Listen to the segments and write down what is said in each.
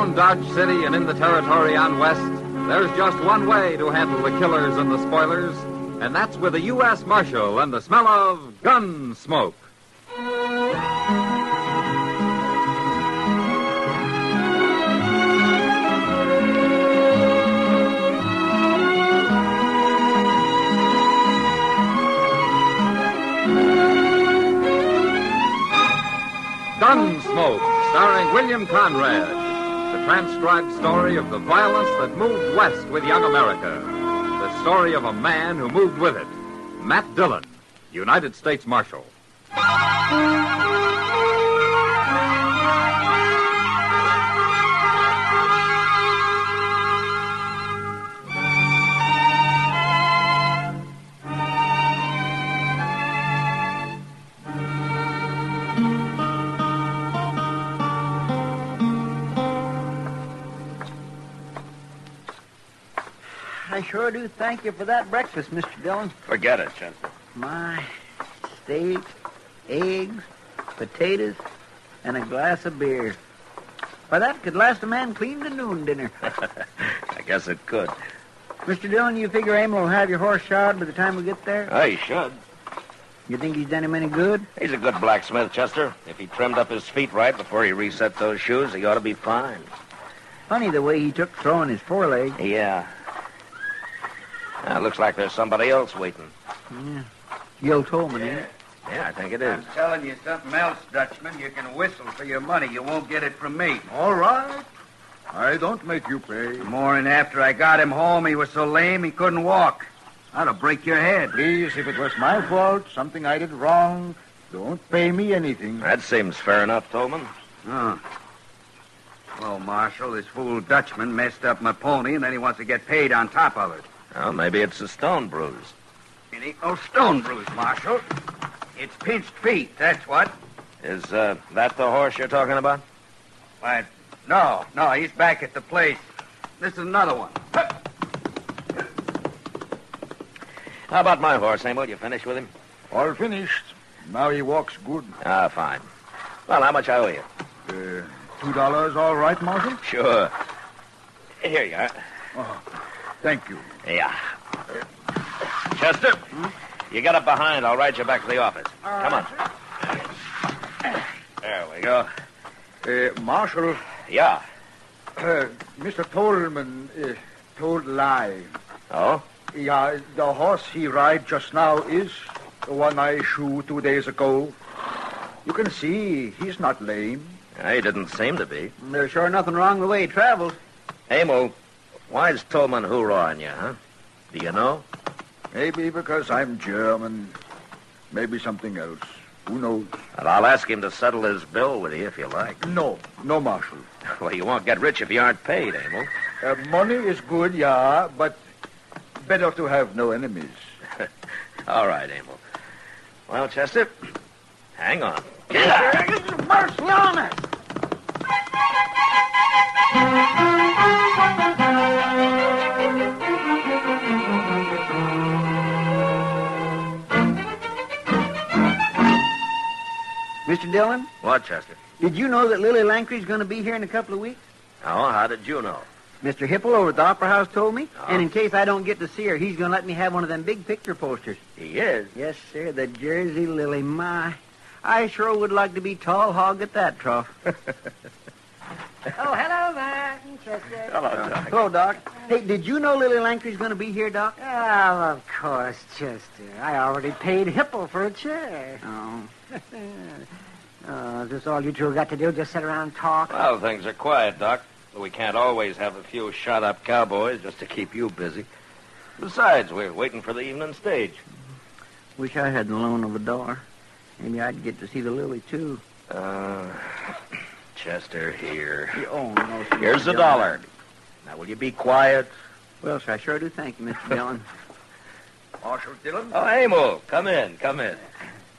around Dodge City and in the territory on west, there's just one way to handle the killers and the spoilers, and that's with a U.S. Marshal and the smell of Gunsmoke. Gunsmoke, starring William Conrad. The transcribed story of the violence that moved west with young America. The story of a man who moved with it. Matt Dillon, United States Marshal. I sure do thank you for that breakfast, Mr. Dillon. Forget it, Chester. My steak, eggs, potatoes, and a glass of beer. Why, that could last a man clean to noon dinner. I guess it could. Mr. Dillon, you figure Amel will have your horse shod by the time we get there? He should. You think he's done him any good? He's a good blacksmith, Chester. If he trimmed up his feet right before he reset those shoes, he ought to be fine. Funny the way he took throwing his foreleg. Yeah. Looks like there's somebody else waiting. Yeah. Gil Tolman, ain't it? Yeah, I think it is. I'm telling you something else, Dutchman. You can whistle for your money. You won't get it from me. All right. I don't make you pay. Morning after I got him home, he was so lame he couldn't walk. I'd have break your head. Please, if it was my fault, something I did wrong, don't pay me anything. That seems fair enough, Tolman. Oh. Well, Marshal, this fool Dutchman messed up my pony, and then he wants to get paid on top of it. Well, maybe it's a stone bruise. It ain't no stone bruise, Marshal. It's pinched feet, that's what. Is that the horse you're talking about? Why, no, he's back at the place. This is another one. How about my horse, Amel? You finished with him? All finished. Now he walks good. Fine. Well, how much I owe you? $2 all right, Marshal? Sure. Here you are. Oh, thank you. Yeah. Chester, you get up behind. I'll ride you back to the office. Come on. There we go. Marshal, Yeah. Mr. Tolman told lie. Oh? Yeah, the horse he ride just now is the one I shoot 2 days ago. You can see he's not lame. He didn't seem to be. There's sure nothing wrong with the way he travels. Amel, why's Tolman hoorahing you, huh? Do you know? Maybe because I'm German. Maybe something else. Who knows? Well, I'll ask him to settle his bill with you if you like. No, Marshal. Well, you won't get rich if you aren't paid, Amel. Money is good, yeah, but better to have no enemies. All right, Amel. Well, Chester, hang on. Mercy on us! Mr. Dillon? What, Chester? Did you know that Lily Langtry's going to be here in a couple of weeks? Oh, how did you know? Mr. Hipple over at the Opera House told me. Oh. And in case I don't get to see her, he's going to let me have one of them big picture posters. He is? Yes, sir, the Jersey Lily. My, I sure would like to be tall hog at that trough. Oh, hello there, Chester. Hello, Doc. Hello, Doc. Hey, did you know Lily Langtry's going to be here, Doc? Oh, of course, Chester. I already paid Hipple for a chair. Oh. Is this all you two have got to do? Just sit around and talk? Well, things are quiet, Doc. We can't always have a few shot-up cowboys just to keep you busy. Besides, we're waiting for the evening stage. Wish I had the loan of a dollar. Maybe I'd get to see the Lily, too. Chester, here. Oh, no, sir. Here's $1. Now, will you be quiet? Well, sir, I sure do thank you, Mr. Dillon. Marshal Dillon? Oh, Amel, come in.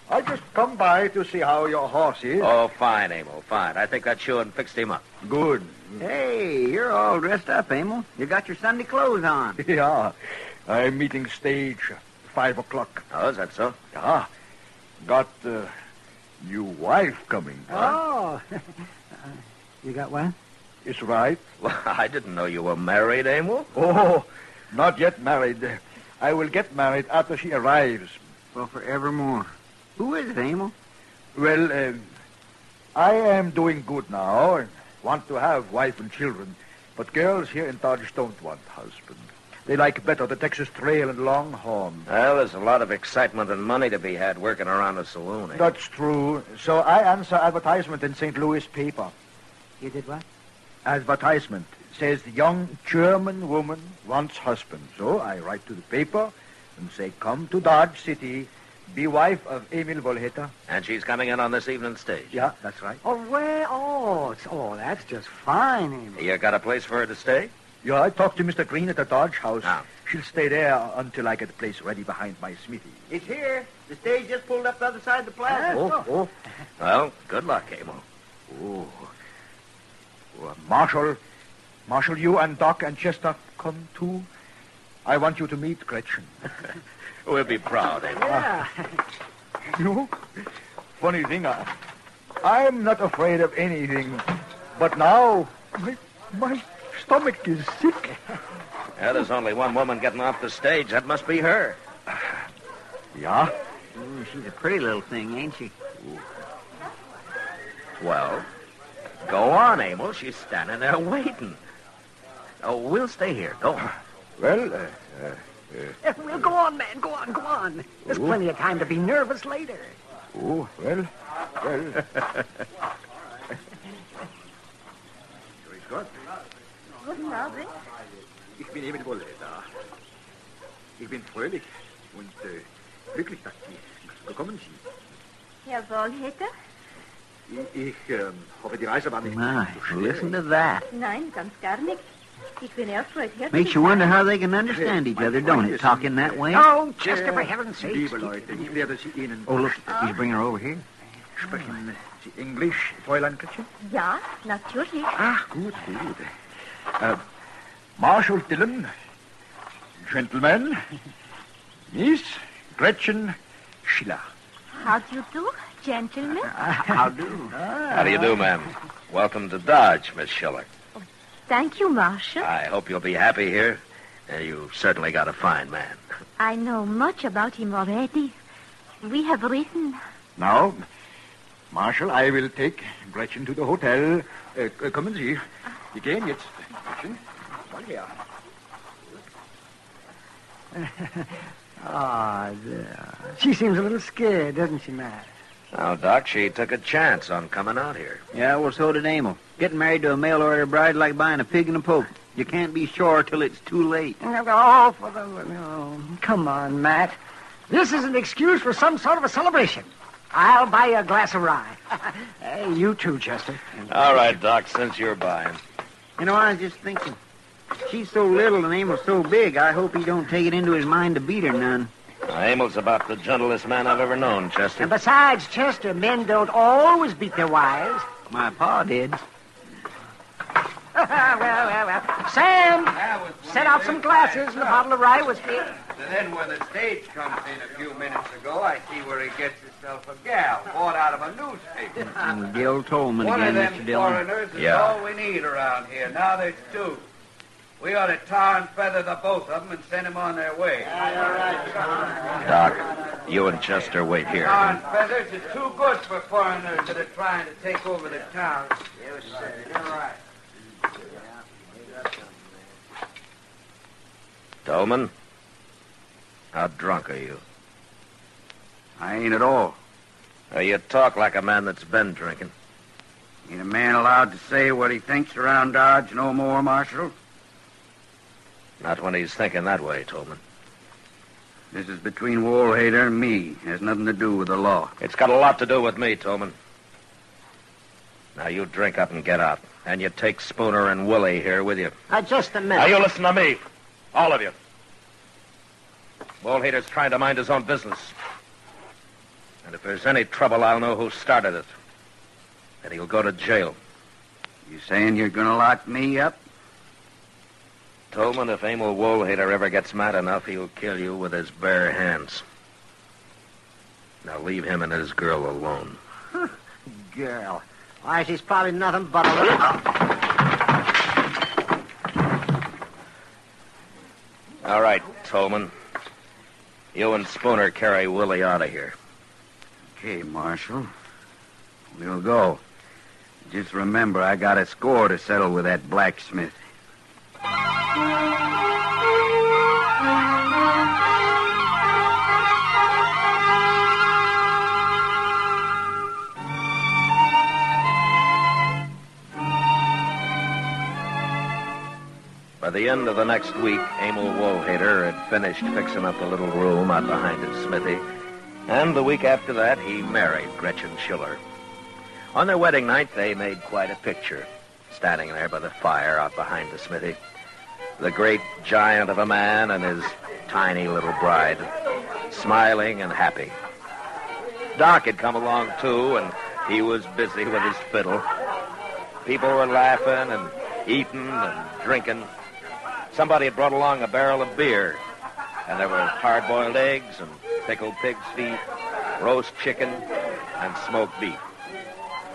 I just come by to see how your horse is. Oh, fine, Amel, fine. I think that shoeing fixed him up. Good. Hey, you're all dressed up, Amel. You got your Sunday clothes on. Yeah, I'm meeting stage 5 o'clock. Oh, is that so? Yeah, got new wife coming. Oh. You got what? is right. Well, I didn't know you were married, Amel. Oh, not yet married. I will get married after she arrives. Well, forevermore. Who is it, Amel? Well, I am doing good now and want to have wife and children. But girls here in Dodge don't want husband. They like better the Texas Trail and Longhorn. Well, there's a lot of excitement and money to be had working around a saloon. Eh? That's true. So I answer advertisement in St. Louis paper. You did what? Advertisement says the young German woman wants husband. So I write to the paper and say, come to Dodge City, be wife of Amel Wolheter. And she's coming in on this evening stage. Yeah, that's right. Oh, well, that's just fine, Amel. You got a place for her to stay? Yeah, I talked to Mr. Green at the Dodge house. Ah. She'll stay there until I get the place ready behind my smithy. It's here. The stage just pulled up the other side of the plaza. Oh. Well, good luck, Amel. Oh. Marshal, you and Doc and Chester come too. I want you to meet Gretchen. We'll be proud, Amel. Yeah. You? Funny thing, I'm not afraid of anything. But now, my stomach is sick. Yeah, there's only one woman getting off the stage. That must be her. Yeah? She's a pretty little thing, ain't she? Well, go on, Amel. She's standing there waiting. Oh, we'll stay here. Go on. Well, Well, go on, man. Go on. There's plenty of time to be nervous later. well. Guten Abend. Ich bin Amel Wolheter. Ich bin fröhlich und glücklich, dass Sie gekommen sind. Herr Wolheter? Ich hoffe, die Reise war nicht My, so schwer. listen to that. Nein, ganz gar nichts. Ich bin erfreut, herzlich. Makes you wonder how they can understand each other, don't it, talking that way? Oh, Chester, for heaven's sake. Liebe Leute, ich werde Sie Ihnen... Oh, look, he's bringing her over here. Sprechen Sie Englisch, Fräulein Gretchen? Ja, natürlich. Ach, gut. Marshal Dillon, Gentlemen, Miss Gretchen Schiller. How do you do, gentlemen? How do? How do you do, ma'am? Welcome to Dodge, Miss Schiller. Thank you, Marshal. I hope you'll be happy here. And you've certainly got a fine man. I know much about him already. We have written. Now, Marshal, I will take Gretchen to the hotel. Kommen Sie. Wir gehen jetzt. Gretchen, mal her. She seems a little scared, doesn't she, Matt? Now, Doc, she took a chance on coming out here. Yeah, well, so did Amel. Getting married to a mail-order bride is like buying a pig in a poke. You can't be sure till it's too late. Oh, come on, Matt. This is an excuse for some sort of a celebration. I'll buy you a glass of rye. Hey, you too, Chester. All right, Doc, since you're buying. You know, I was just thinking, she's so little and Amel's so big, I hope he don't take it into his mind to beat her none. Amel's about the gentlest man I've ever known, Chester. And besides, Chester, men don't always beat their wives. My pa did. Well. Sam, set out some glasses and a bottle of rye whiskey. And then when the stage comes in a few minutes ago, I see where he gets himself a gal bought out of a newspaper. Gil Tolman One again, of them Mr. Dillon. foreigners is Yeah. all we need around here. Now there's two. We ought to tar and feather the both of them and send them on their way. Doc, you and Chester wait here. Tar and feathers is too good for foreigners that are trying to take over the town. Yes, sir. You're right. Tolman, how drunk are you? I ain't at all. You talk like a man that's been drinking. Ain't a man allowed to say what he thinks around Dodge no more, Marshal? Not when he's thinking that way, Tolman. This is between Wolheter and me. Has nothing to do with the law. It's got a lot to do with me, Tolman. Now, you drink up and get out. And you take Spooner and Willie here with you. Just a minute. Now, you listen to me. All of you. Wolheter's trying to mind his own business. And if there's any trouble, I'll know who started it. And he'll go to jail. You saying you're going to lock me up? Tolman, if Amel Wolheter ever gets mad enough, he'll kill you with his bare hands. Now leave him and his girl alone. Girl. Why, she's probably nothing but a little... All right, Tolman. You and Spooner carry Willie out of here. Okay, Marshal. We'll go. Just remember, I got a score to settle with that blacksmith. By the end of the next week, Amel Wolheter had finished fixing up the little room out behind his smithy. And the week after that, he married Gretchen Schiller. On their wedding night, they made quite a picture, standing there by the fire out behind the smithy. The great giant of a man and his tiny little bride, smiling and happy. Doc had come along, too, and he was busy with his fiddle. People were laughing and eating and drinking. Somebody had brought along a barrel of beer, and there were hard-boiled eggs and pickled pig's feet, roast chicken, and smoked beef.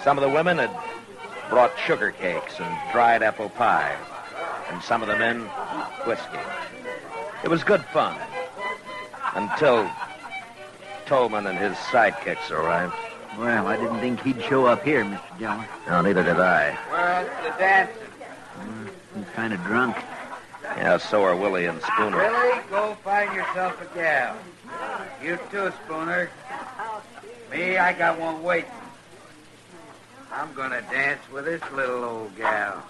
Some of the women had brought sugar cakes and dried apple pie, and some of the men, whiskey. It was good fun, until Tolman and his sidekicks arrived. Well, I didn't think he'd show up here, Mr. Dillon. No, neither did I. Where's the dancing? He's kind of drunk. Yeah, so are Willie and Spooner. Willie, go find yourself a gal. You too, Spooner. Me, I got one waiting. I'm gonna dance with this little old gal.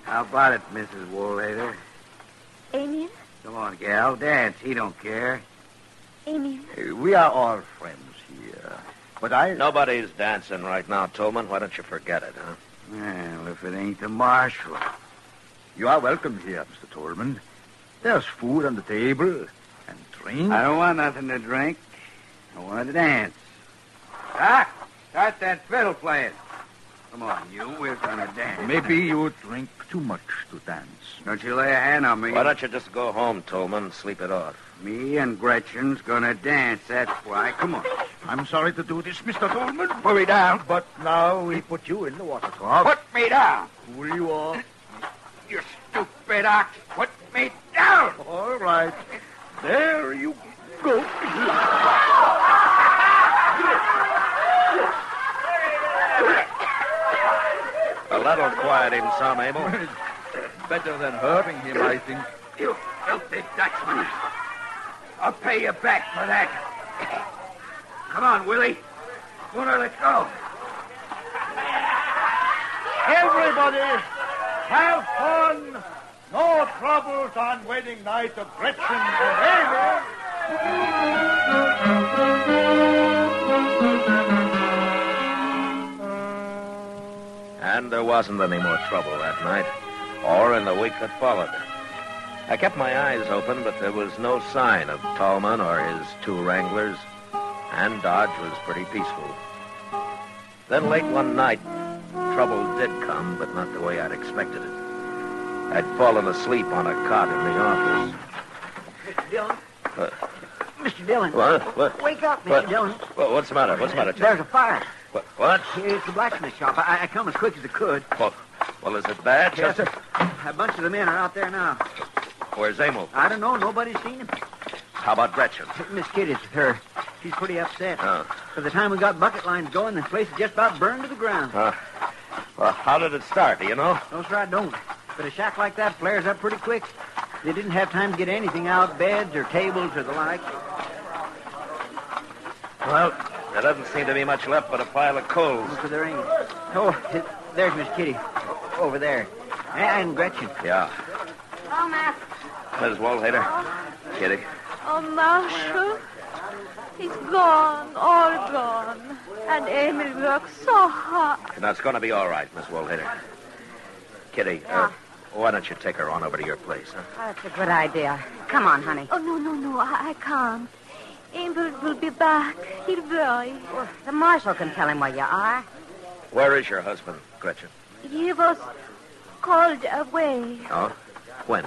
How about it, Mrs. Wolheter? Emil? Come on, gal, dance. He don't care. Emil? We are all friends here. But I... Nobody's dancing right now, Tolman. Why don't you forget it, huh? Well, if it ain't the Marshal. You are welcome here, Mr. Tolman. There's food on the table and drink. I don't want nothing to drink. I want to dance. Doc, start that fiddle playing. Come on, you. We're gonna dance. Maybe you drink too much to dance. Don't you lay a hand on me. Why don't you just go home, Tolman, and sleep it off? Me and Gretchen's gonna dance, that's why. Come on. I'm sorry to do this, Mr. Tolman. Put me down. But now we put you in the water trough. Put me down. Cool you off. You stupid ox. Put me down. All right. There you go. Well, that'll quiet him some, Amel. Better than hurting him, I think. You filthy Dutchman. I'll pay you back for that. Come on, Willie. Spooner, let's go. Everybody, have fun. No troubles on wedding night of Gretchen and And there wasn't any more trouble that night, or in the week that followed. I kept my eyes open, but there was no sign of Tolman or his two wranglers, and Dodge was pretty peaceful. Then late one night, trouble did come, but not the way I'd expected it. I'd fallen asleep on a cot in the office. Mr. Dillon? What? Mr. Dillon. What? Wake up, Mr. What? Dillon. What's the matter? What's the matter, Chuck? There's a fire. What? It's the blacksmith shop. I come as quick as I could. Well, is it bad, Yes, Chester? sir. A bunch of the men are out there now. Where's Amel? I don't know. Nobody's seen him. How about Gretchen? Miss Kitty's with her. She's pretty upset. Oh. By the time we got bucket lines going, the place is just about burned to the ground. Well, how did it start? Do you know? No, sir, I don't. But a shack like that flares up pretty quick. They didn't have time to get anything out, beds or tables or the like. Well, there doesn't seem to be much left but a pile of coals. So there ain't. Oh, there's Miss Kitty. Over there. And Gretchen. Yeah. Oh, Matt. Ms. Wolheter. Kitty. Oh, Marshal. He's gone, all gone. And Emil worked so hard. Now, it's going to be all right, Miss Wolheter. Kitty, why don't you take her on over to your place, huh? That's a good idea. Come on, honey. Oh, no, I can't. Emil will be back. He'll worry. Well, the marshal can tell him where you are. Where is your husband, Gretchen? He was called away Oh? When?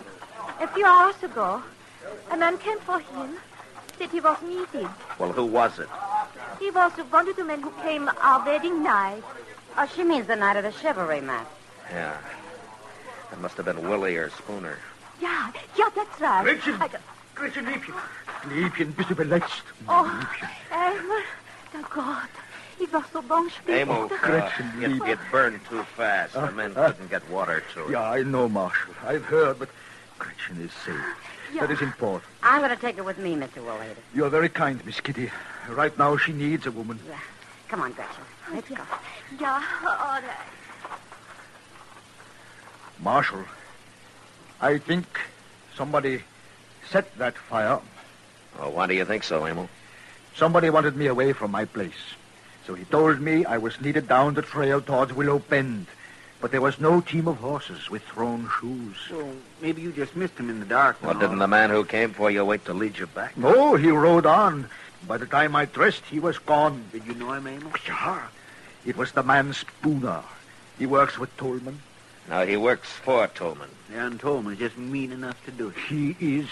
a few hours ago. A man came for him, said he was needed. Well, who was it? He was one of the men who came our wedding night. Oh, she means the night of the chivalry, Matt. Yeah. It must have been Willie or Spooner. Ja, that's right. Gretchen, liebchen. Liebchen, bist du beletzt? Oh, Liebchen. Emel, der Gott. Ich war so bang Amel, Gretchen, it burned too fast. The men couldn't get water to it. Yeah, I know, Marshal. I've heard, but Gretchen is safe. That is important. I'm going to take her with me, Mr. Wolheter. You're very kind, Miss Kitty. Right now, she needs a woman. Yeah. Come on, Gretchen. Let's go. Ja, all right. Marshal, I think somebody set that fire. Oh, why do you think so, Amel? Somebody wanted me away from my place. So he told me I was needed down the trail towards Willow Bend. But there was no team of horses with thrown shoes. Well, maybe you just missed him in the dark. Well, didn't the man who came for you wait to lead you back? No, he rode on. By the time I dressed, he was gone. Did you know him, Amel? Yeah. It was the man Spooner. He works with Tolman. No, he works for Tolman. Yeah, and Tolman's just mean enough to do it. He is.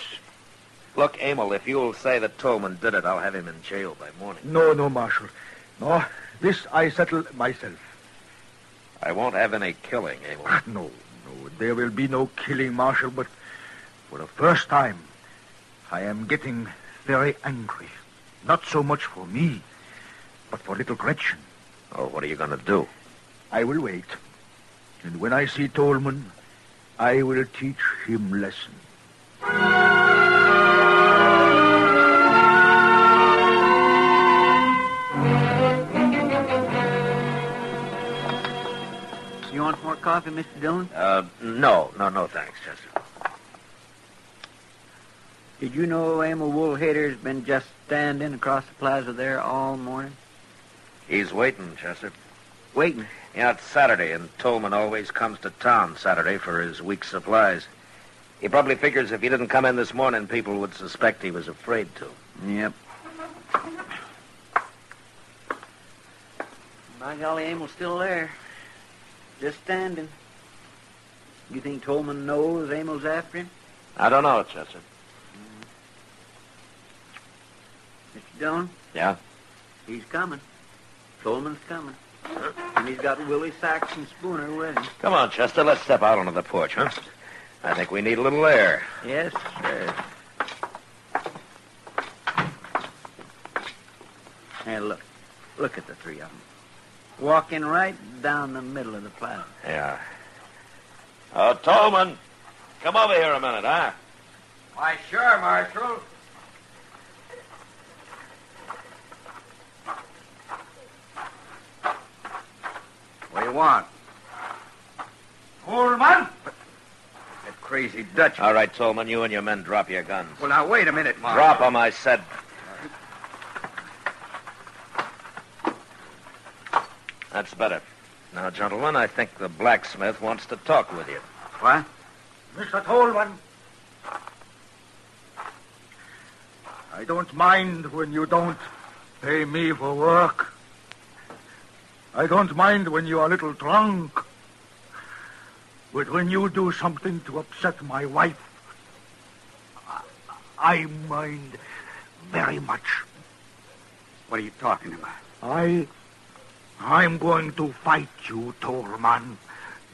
Look, Amel, if you'll say that Tolman did it, I'll have him in jail by morning. No, Marshal. No, this I settle myself. I won't have any killing, Amel. No. There will be no killing, Marshal, but for the first time, I am getting very angry. Not so much for me, but for little Gretchen. Oh, what are you going to do? I will wait. And when I see Tolman, I will teach him lesson. You want more coffee, Mr. Dillon? No, thanks, Chester. Did you know Amel Wolheter's been just standing across the plaza there all morning? He's waiting, Chester. Waiting. Yeah, it's Saturday, and Tolman always comes to town Saturday for his week's supplies. He probably figures if he didn't come in this morning, people would suspect he was afraid to. Yep. By golly, Amel's still there. Just standing. You think Tolman knows Amel's after him? I don't know, Chester. Mr. Dillon? Yeah? He's coming. Tolman's coming. And he's got Willie Sachs and Spooner with him. Come on, Chester, let's step out onto the porch, huh? I think we need a little air. Yes, sir. Hey, look. Look at the three of them. Walking right down the middle of the plaza. Yeah. Oh, Tolman, come over here a minute, huh? Why, sure, Marshal. What do you want? Tolman! That crazy Dutch. All right, Tolman, you and your men drop your guns. Well, now, wait a minute, Marshal. Drop them, I said. That's better. Now, gentlemen, I think the blacksmith wants to talk with you. What? Mr. Tolman. I don't mind when you don't pay me for work. I don't mind when you are a little drunk. But when you do something to upset my wife, I mind very much. What are you talking about? I'm going to fight you, Tolman,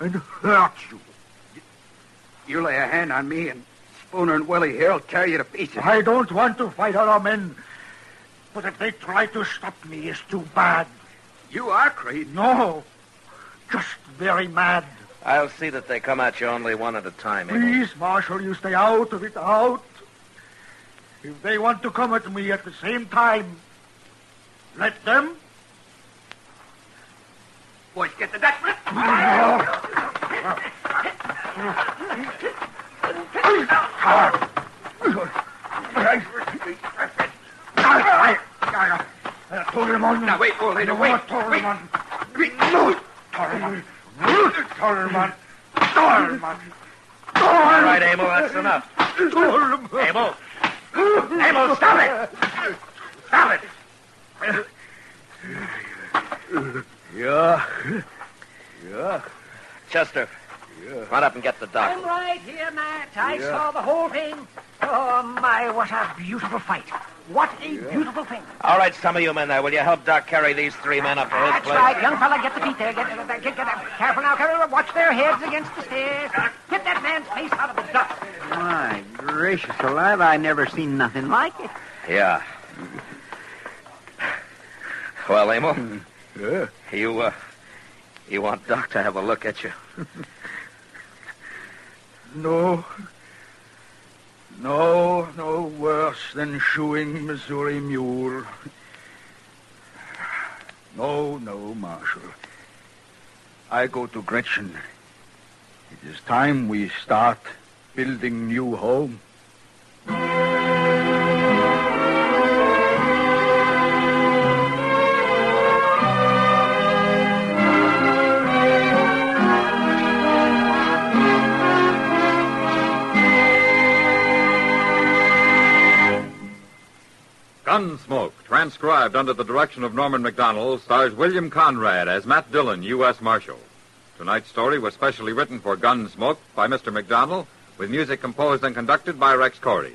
and hurt you. You lay a hand on me, and Spooner and Willie here will tear you to pieces. I don't want to fight other men, but if they try to stop me, it's too bad. You are crazy. No, just very mad. I'll see that they come at you only one at a time, Amel. Please, Marshal, you stay out of it, out. If they want to come at me at the same time, let them. Boys, get the Dutchman. Tolman. Now, wait, Wolheter, wait. Tolman. Tolman. All right, Amel, that's enough. Tolman. Amel. Amel, stop it. Stop it. Yeah. Chester, Run up and get the I'm doctor. right here, Matt. I saw the whole thing. Oh, my, what a beautiful fight. What a beautiful thing. All right, some of you men there, will you help Doc carry these 3 men up to his That's place? right. Young fella, get the feet there. Get careful now, careful. Watch their heads against the stairs. Get that man's face out of the dust. My gracious alive, I never seen nothing like it. Yeah. Well, Emil, Yeah. you want Doc to have a look at you? No. No worse than shoeing Missouri mule. No, Marshal. I go to Gretchen. It is time we start building new home. Gunsmoke, transcribed under the direction of Norman MacDonald, stars William Conrad as Matt Dillon, U.S. Marshal. Tonight's story was specially written for Gunsmoke by Mr. MacDonald, with music composed and conducted by Rex Corey.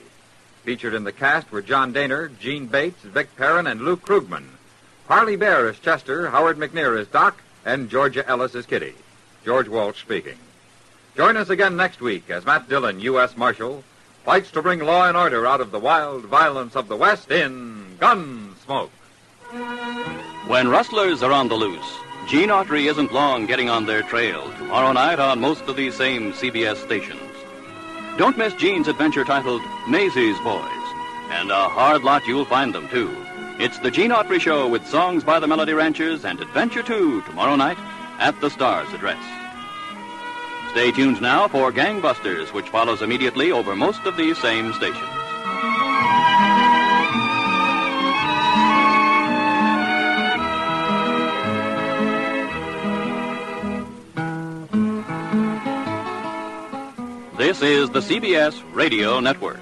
Featured in the cast were John Daner, Gene Bates, Vic Perrin, and Luke Krugman. Harley Bear as Chester, Howard McNear as Doc, and Georgia Ellis as Kitty. George Walsh speaking. Join us again next week as Matt Dillon, U.S. Marshal, fights to bring law and order out of the wild violence of the West in Gunsmoke. When rustlers are on the loose, Gene Autry isn't long getting on their trail tomorrow night on most of these same CBS stations. Don't miss Gene's adventure titled Maisie's Boys, and a hard lot you'll find them, too. It's the Gene Autry Show with songs by the Melody Ranchers and Adventure 2 tomorrow night at the Star's address. Stay tuned now for Gangbusters, which follows immediately over most of these same stations. This is the CBS Radio Network.